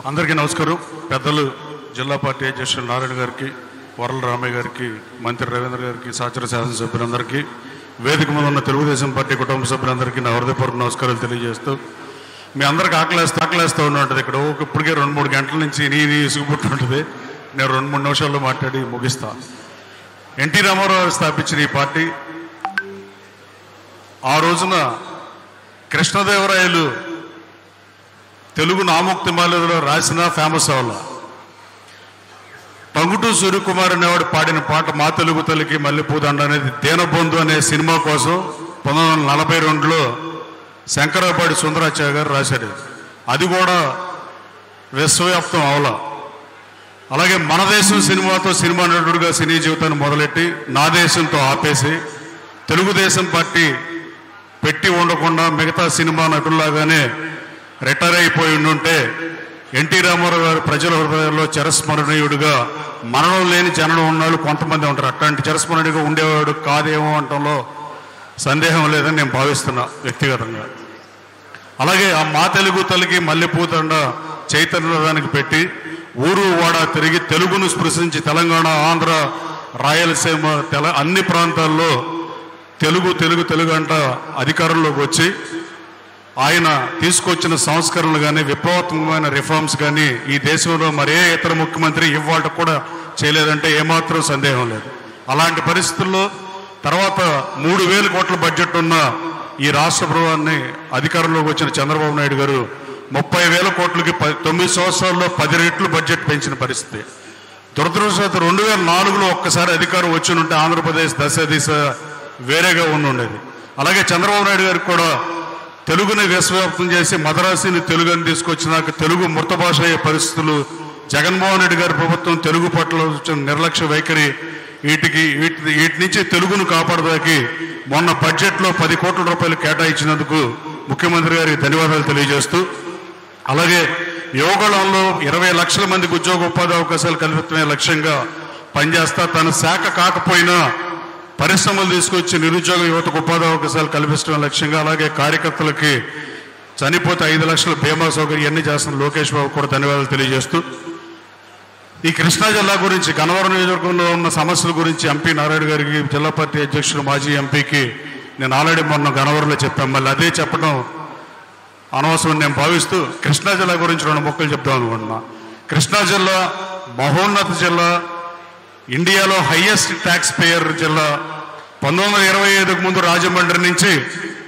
అందరికీ నమస్కారం. పెద్దలు జిల్లా పార్టీ అధ్యక్షులు నారాయణ గారికి, వరల రామయ్య గారికి, మంత్రి రవీంద్ర గారికి, సహచర శాసనసభ్యులందరికీ, వేదిక మీద ఉన్న తెలుగుదేశం పార్టీ కుటుంబ సభ్యులందరికీ నా హృదయపూర్వక నమస్కారాలు తెలియజేస్తూ, మీ అందరికి ఆకలేస్తూ ఉంటుంది. ఇక్కడ ఇప్పటికే 2-3 గంటల నుంచి నీ ఇసుగుపుట్టుంటుంది. నేను 2-3 నిమిషాల్లో మాట్లాడి ముగిస్తా. ఎన్టీ రామారావు స్థాపించిన ఈ పార్టీ ఆ రోజున కృష్ణదేవరాయలు తెలుగు నాముక్తి మాల్యదలో రాసిన ఫేమస్ అవ్వాల. టంగుటూరి సూర్యకుమార్ అనేవాడు పాడిన పాట మా తెలుగు తల్లికి మల్లెపూదండ అనేది దేనబంధు అనే సినిమా కోసం 1942లో శంకరాపాడి సుందరాచార్య గారు రాశారు. అది కూడా విశ్వవ్యాప్తం అవలా. అలాగే మన దేశం సినిమాతో సినిమా నటుడుగా సినీ జీవితాన్ని మొదలెట్టి నా దేశంతో ఆపేసి తెలుగుదేశం పార్టీ పెట్టి ఉండకుండా మిగతా సినిమా నటుల్లాగానే రిటైర్ అయిపోయి ఉంటే ఎన్టీ రామారావు గారు ప్రజల హృదయాల్లో చిరస్మరణీయుడిగా మరణం లేని జనం ఉన్నాడు కొంతమంది ఉంటారు. అట్లాంటి చిరస్మరణీయుడిగా ఉండేవాడు కాదేమో అనటంలో సందేహం లేదని నేను భావిస్తున్నా వ్యక్తిగతంగా. అలాగే ఆ మా తెలుగు తల్లికి మల్లెపూదండ చైతన్యదానికి పెట్టి ఊరు వాడ తిరిగి తెలుగును స్పృశించి తెలంగాణ, ఆంధ్ర, రాయలసీమ అన్ని ప్రాంతాల్లో తెలుగు అంట అధికారంలోకి వచ్చి ఆయన తీసుకొచ్చిన సంస్కరణలు కానీ విప్లవాత్మకమైన రిఫార్మ్స్ కానీ ఈ దేశంలో మరే ఇతర ముఖ్యమంత్రి ఇవాళ కూడా చేయలేదంటే ఏమాత్రం సందేహం లేదు. అలాంటి పరిస్థితుల్లో తర్వాత 3,000 కోట్ల బడ్జెట్ ఉన్న ఈ రాష్ట్ర ప్రభుత్వాన్ని అధికారంలోకి వచ్చిన చంద్రబాబు నాయుడు గారు 30,000 కోట్లకి 9 సంవత్సరాల్లో 10 రెట్లు బడ్జెట్ పెంచిన పరిస్థితి. దురదృష్టవశాత్తు 2004లో ఒక్కసారి అధికారం వచ్చి ఉంటే ఆంధ్రప్రదేశ్ దశ వేరేగా ఉండేది. అలాగే చంద్రబాబు నాయుడు గారికి కూడా తెలుగుని విశ్వవ్యాప్తం చేసి మద్రాసుని తెలుగుని తీసుకొచ్చినాక తెలుగు మృత భాష అయ్యే పరిస్థితులు, జగన్మోహన్ రెడ్డి గారి ప్రభుత్వం తెలుగు పట్ల వచ్చిన నిర్లక్ష్య వైఖరి, వీటి నుంచి తెలుగును కాపాడదాకి మొన్న బడ్జెట్లో 10 కోట్ల రూపాయలు కేటాయించినందుకు ముఖ్యమంత్రి గారికి ధన్యవాదాలు తెలియజేస్తూ, అలాగే యువగళంలో 20 లక్షల మందికి ఉద్యోగ ఉపాధి అవకాశాలు కల్పించే లక్ష్యంగా పనిచేస్తా తన శాఖ కాకపోయినా పరిశ్రమలు తీసుకొచ్చి నిరుద్యోగ యువతకు ఉపాధి అవకాశాలు కల్పించడం లక్ష్యంగా, అలాగే కార్యకర్తలకి చనిపోతే 5 లక్షల బీమా సౌకర్యం ఇవన్నీ చేస్తున్న లోకేష్ బాబు కూడా ధన్యవాదాలు తెలియజేస్తూ, ఈ కృష్ణా జిల్లా గురించి గన్నవరం నియోజకవర్గంలో ఉన్న సమస్యల గురించి ఎంపీ నారాయణ గారికి, జిల్లా పార్టీ అధ్యక్షుడు మాజీ ఎంపీకి నేను ఆల్రెడీ మొన్న గన్నవరంలో చెప్పాను. మళ్ళీ అదే చెప్పడం అనవసరం నేను భావిస్తూ కృష్ణా జిల్లా గురించి 2 ముక్కలు చెప్తాం అనుకుంటున్నా. కృష్ణా జిల్లా మహోన్నత జిల్లా, ఇండియాలో హైయెస్ట్ ట్యాక్స్ పేయర్ జిల్లా. 1925కు ముందు రాజమండ్రి నుంచి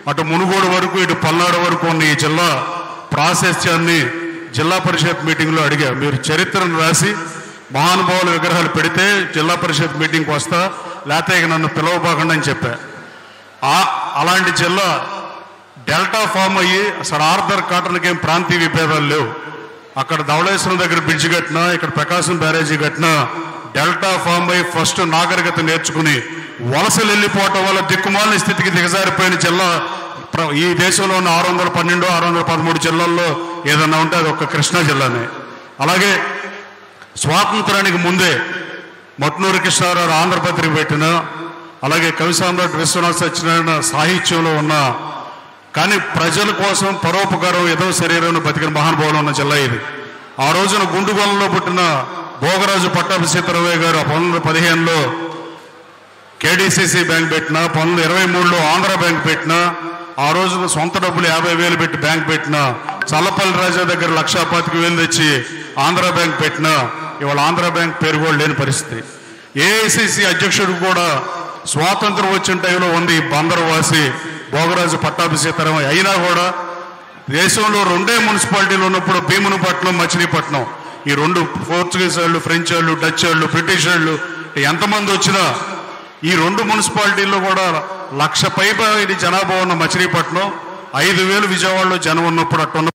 అటు మునుగోడు వరకు ఇటు పల్నాడు వరకు ఉన్న ఈ జిల్లా ప్రాశస్త్యాన్ని జిల్లా పరిషత్ మీటింగ్లో అడిగా. మీరు చరిత్రను రాసి మహానుభావుల విగ్రహాలు పెడితే జిల్లా పరిషత్ మీటింగ్కి వస్తా, లేకపోతే ఇక నన్ను పిలవబాకండి అని చెప్పా. అలాంటి జిల్లా డెల్టా ఫామ్ అయ్యి అసలు ఆర్థర్ కాటన్కి ఏం ప్రాంతీయ విభేదాలు లేవు. అక్కడ ధవళేశ్వరం దగ్గర బ్రిడ్జ్ కట్టినా, ఇక్కడ ప్రకాశం బ్యారేజీ కట్టినా డెల్టా ఫామ్ అయ్యి ఫస్ట్ నాగరికత నేర్చుకుని వలసలు వెళ్ళిపోవటం వల్ల దిక్కుమాలిన స్థితికి దిగజారిపోయిన జిల్లా ఈ దేశంలో ఉన్న 612, 613 జిల్లాల్లో ఏదన్నా ఉంటే అది ఒక్క కృష్ణా జిల్లానే. అలాగే స్వాతంత్రానికి ముందే మట్నూరు కృష్ణారావు ఆంధ్రపత్రిక పెట్టిన, అలాగే కవి సామ్రాట్ విశ్వనాథ సత్యనారాయణ సాహిత్యంలో ఉన్న, కానీ ప్రజల కోసం పరోపకారం ఏదో శరీరాన్ని బతికిన మహానుభావులు ఉన్న జిల్లా ఇది. ఆ రోజున గుండుగోలంలో పుట్టిన భోగరాజు పట్టాభి సీతారామయ్య గారు 1915లో కేడీసీసీ బ్యాంక్ పెట్టిన, 1923లో ఆంధ్ర బ్యాంక్ పెట్టిన, ఆ రోజున సొంత డబ్బులు 50,000 పెట్టి బ్యాంక్ పెట్టిన, చల్లపల్లి రాజా దగ్గర 1,25,000 తెచ్చి ఆంధ్ర బ్యాంక్ పెట్టిన, ఇవాళ ఆంధ్ర బ్యాంక్ పేరు కూడా లేని పరిస్థితి. ఏఐసిసి అధ్యక్షుడు కూడా స్వాతంత్రం వచ్చిన టైంలో ఉంది బందరవాసి భోగరాజు పట్టాభి సీతారామయ్య. అయినా కూడా దేశంలో 2 మున్సిపాలిటీలు ఉన్నప్పుడు భీమునిపట్నం, మచిలీపట్నం, ఈ 2 పోర్చుగీస్ వాళ్ళు, ఫ్రెంచ్ వాళ్ళు, డచ్ వాళ్ళు, బ్రిటిష్ వాళ్ళు ఎంతమంది వచ్చినా ఈ 2 మున్సిపాలిటీల్లో కూడా 1,00,000 పైబడి జనాభా ఉన్న మచిలీపట్నం, 5,000 విజయవాడలో జనం ఉన్నప్పుడు అట్టున్న.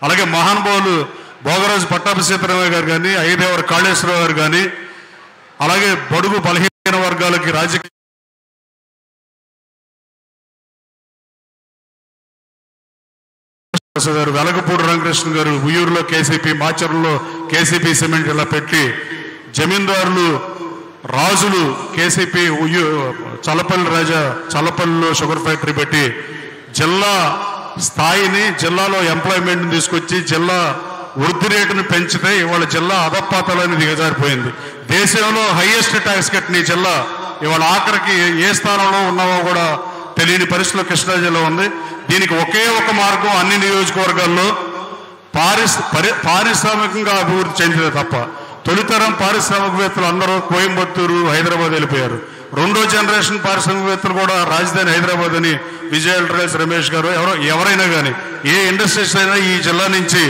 అలాగే మహానుభావులు భోగరాజు పట్టాభి సీతారామయ్య గారు కానీ, ఐదేవర కాళేశ్వరరావు గారు కానీ, అలాగే బడుగు బలహీన వర్గాలకి రాజకీయ గారు, వెలగపూడి రామకృష్ణ గారు ఉయ్యూరులో కేసీపీ, మాచర్లలో కేసీపీ సిమెంట్ ఇలా పెట్టి జమీందారులు, రాజులు కేసీపీ చల్లపల్లి రాజా చల్లపల్లిలో షుగర్ ఫ్యాక్టరీ పెట్టి జిల్లా స్థాయిని, జిల్లాలో ఎంప్లాయ్మెంట్ని తీసుకొచ్చి జిల్లా వృద్ధి రేటును పెంచితే ఇవాళ జిల్లా అధపాతాలని దిగజారిపోయింది. దేశంలో హైయెస్ట్ ట్యాక్స్ కట్టిన ఈ జిల్లా ఇవాళ ఆఖరికి ఏ స్థానంలో ఉన్నామో కూడా తెలియని పరిస్థితిలో కృష్ణా జిల్లా ఉంది. దీనికి ఒకే ఒక మార్గం, అన్ని నియోజకవర్గాల్లో పారిశ్రామికంగా అభివృద్ధి చెందితే తప్ప. తొలితరం పారిశ్రామికవేత్తలు అందరూ కోయంబత్తూరు, హైదరాబాద్ వెళ్ళిపోయారు. రెండో జనరేషన్ పారిశ్రామికవేత్తలు కూడా రాజధాని హైదరాబాద్ అని విజయ్ ఎల్ట్రేస్ రమేష్ గారు ఎవరైనా కానీ ఏ ఇండస్ట్రీస్ అయినా ఈ జిల్లా నుంచి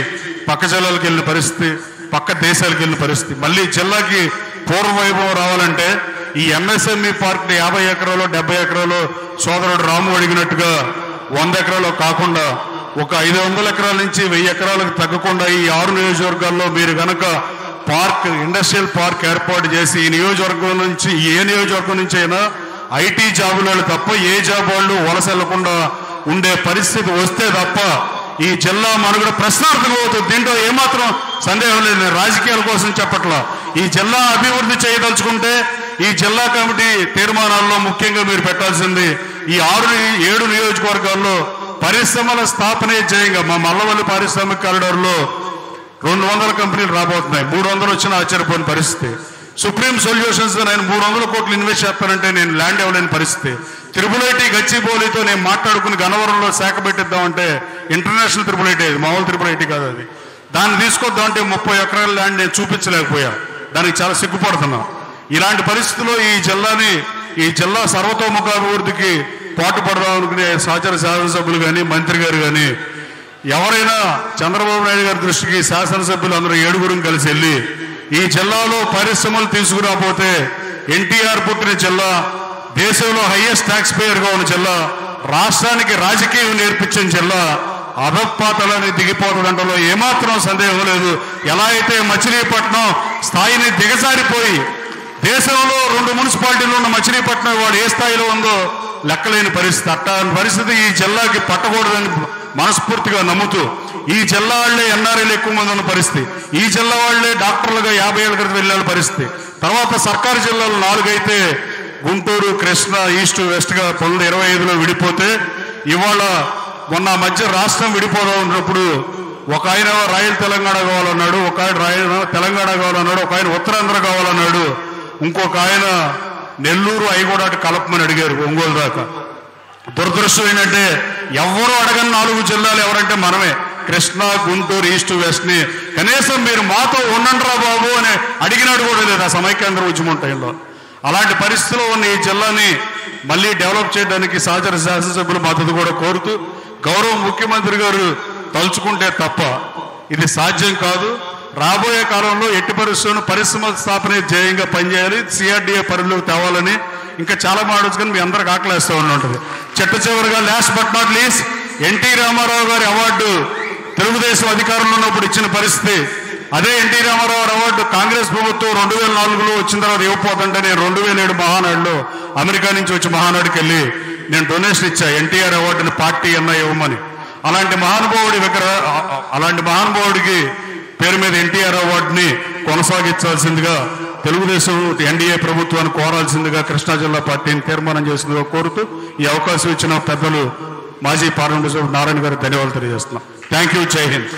పక్క జిల్లాలకు వెళ్ళిన పరిస్థితి, పక్క దేశాలకు వెళ్ళిన పరిస్థితి. మళ్ళీ జిల్లాకి పూర్వవైభవం రావాలంటే ఈ ఎంఎస్ఎంఈ పార్క్ 50 ఎకరాలు 70 ఎకరాలు సోదరుడు రాము అడిగినట్టుగా 100 ఎకరాలు కాకుండా ఒక 500 ఎకరాల నుంచి 1000 ఎకరాలకు తగ్గకుండా ఈ 6 నియోజకవర్గాల్లో మీరు గనక పార్క్, ఇండస్ట్రియల్ పార్క్ ఏర్పాటు చేసి ఈ నియోజకవర్గం నుంచి ఏ నియోజకవర్గం నుంచి అయినా ఐటీ జాబులు తప్ప ఏ జాబ్ వాళ్ళు వలస వెళ్లకుండా ఉండే పరిస్థితి వస్తే తప్ప ఈ జిల్లా మనుగడ ప్రశ్నార్థకం అవుతుంది. దీంట్లో ఏమాత్రం సందేహం లేదు. నేను రాజకీయాల కోసం చెప్పట్లా. ఈ జిల్లా అభివృద్ధి చేయదలుచుకుంటే ఈ జిల్లా కమిటీ తీర్మానాల్లో ముఖ్యంగా మీరు పెట్టాల్సింది ఈ 6-7 నియోజకవర్గాల్లో పరిశ్రమల స్థాపనే ధ్యేయంగా. మా మల్లవల్లి పారిశ్రామిక కారిడార్లో 200 కంపెనీలు రాబోతున్నాయి. 300 వచ్చిన ఆశ్చర్యపోయిన పరిస్థితి. సుప్రీం సొల్యూషన్స్ నేను 300 కోట్లు ఇన్వెస్ట్ చేస్తానంటే నేను ల్యాండ్ ఇవ్వలేని పరిస్థితి. త్రిపుల్ ఐటీ గచ్చిబౌలితో నేను మాట్లాడుకుని గన్నవరంలో శాఖ పెట్టిద్దామంటే ఇంటర్నేషనల్ త్రిపుల్ ఐటీ, మామూలు త్రిపుల్ ఐటీ కాదు అది. దాన్ని తీసుకొద్దామంటే 30 ఎకరాల ల్యాండ్ నేను చూపించలేకపోయా. దానికి చాలా సిగ్గుపడుతున్నా. ఇలాంటి పరిస్థితుల్లో ఈ జిల్లా సర్వతోముఖాభివృద్ధికి పాటుపడదాం అనుకునే సహచర శాసనసభ్యులు కానీ, మంత్రి గారు కానీ ఎవరైనా చంద్రబాబు నాయుడు గారి దృష్టికి శాసనసభ్యులు అందరూ 7 కలిసి వెళ్ళి ఈ జిల్లాలో పరిశ్రమలు తీసుకురాపోతే ఎన్టీఆర్ పుట్టిన జిల్లా, దేశంలో హైయెస్ట్ ట్యాక్స్ పేయర్గా ఉన్న జిల్లా, రాష్ట్రానికి రాజకీయం నేర్పించిన జిల్లా అధపాతాలని దిగిపోతుందంటలో ఏమాత్రం సందేహం లేదు. ఎలా అయితే మచిలీపట్నం స్థాయిని దిగజారిపోయి దేశంలో 2 మున్సిపాలిటీలు ఉన్న మచిలీపట్నం వాడు ఏ స్థాయిలో ఉందో లెక్కలేని పరిస్థితి. అట్లాంటి పరిస్థితి ఈ జిల్లాకి పట్టకూడదని మనస్ఫూర్తిగా నమ్ముతూ ఈ జిల్లా వాళ్లే ఎన్ఆర్ఐలు ఎక్కువ మంది ఉన్న పరిస్థితి, ఈ జిల్లా వాళ్లే డాక్టర్లుగా 50 ఏళ్ళ క్రితం వెళ్ళిన పరిస్థితి. తర్వాత సర్కారు జిల్లాలు 4 అయితే గుంటూరు, కృష్ణా, ఈస్ట్, వెస్ట్గా 2025లో విడిపోతే ఇవాళ మొన్న మధ్య రాష్ట్రం విడిపోదా ఉన్నప్పుడు ఒక ఆయన రాయల్ తెలంగాణ కావాలన్నాడు, ఒక ఆయన రాయల్ తెలంగాణ కావాలన్నాడు, ఒక ఆయన ఉత్తరాంధ్ర కావాలన్నాడు, ఇంకొక ఆయన నెల్లూరు కూడా కలపమని అడిగారు ఒంగోలు దాకా. దురదృష్టం ఏంటంటే ఎవరు అడగని 4 జిల్లాలు ఎవరంటే మనమే. కృష్ణా, గుంటూరు, ఈస్ట్, వెస్ట్ ని కనీసం మీరు మాతో ఉండండిరా బాబు అని అడిగినాడు కూడా లేదు ఆ సమైక్యాంధ్ర ఉద్యమం టైంలో. అలాంటి పరిస్థితిలో ఉన్న ఈ జిల్లాని మళ్ళీ డెవలప్ చేయడానికి సహచర శాసనసభ్యులు మద్దతు కూడా కోరుతూ, గౌరవ ముఖ్యమంత్రి గారు తలుచుకుంటే తప్ప ఇది సాధ్యం కాదు. రాబోయే కాలంలో ఎట్టి పరిశ్రమ స్థాపన ధ్యేయంగా పనిచేయాలి, సిఆర్డీఏ పరిధిలోకి తేవాలని ఇంకా చాలా మాట్లాడచ్చు కానీ మీ అందరికి ఆకలేస్తూ ఉంటుంది. చిట్ట చివరిగా last but not least NT Rama Rao గారి అవార్డు తెలుగుదేశం అధికారంలో ఉన్నప్పుడు ఇచ్చిన పరిస్థితి. అదే ఎన్టీ రామారావు అవార్డు కాంగ్రెస్ ప్రభుత్వం 2004లో వచ్చిన తర్వాత ఇవ్వకపోతుంటే నేను 2007 మహానాడులో అమెరికా నుంచి వచ్చి మహానాడుకి వెళ్ళి నేను డొనేషన్ ఇచ్చా ఎన్టీఆర్ అవార్డుని పార్టీ అన్నా ఇవ్వమని. అలాంటి మహానుభావుడికి పేరు మీద ఎన్టీఆర్ అవార్డుని కొనసాగించాల్సిందిగా తెలుగుదేశం ఎన్డీఏ ప్రభుత్వాన్ని కోరాల్సిందిగా కృష్ణా జిల్లా పార్టీని తీర్మానం చేసిందిగా కోరుతూ ఈ అవకాశం ఇచ్చిన పెద్దలు మాజీ పార్లమెంట్ సభ్యులు నారాయణ గారికి ధన్యవాదాలు తెలియజేస్తున్నాం. Thank you. జై హింద్.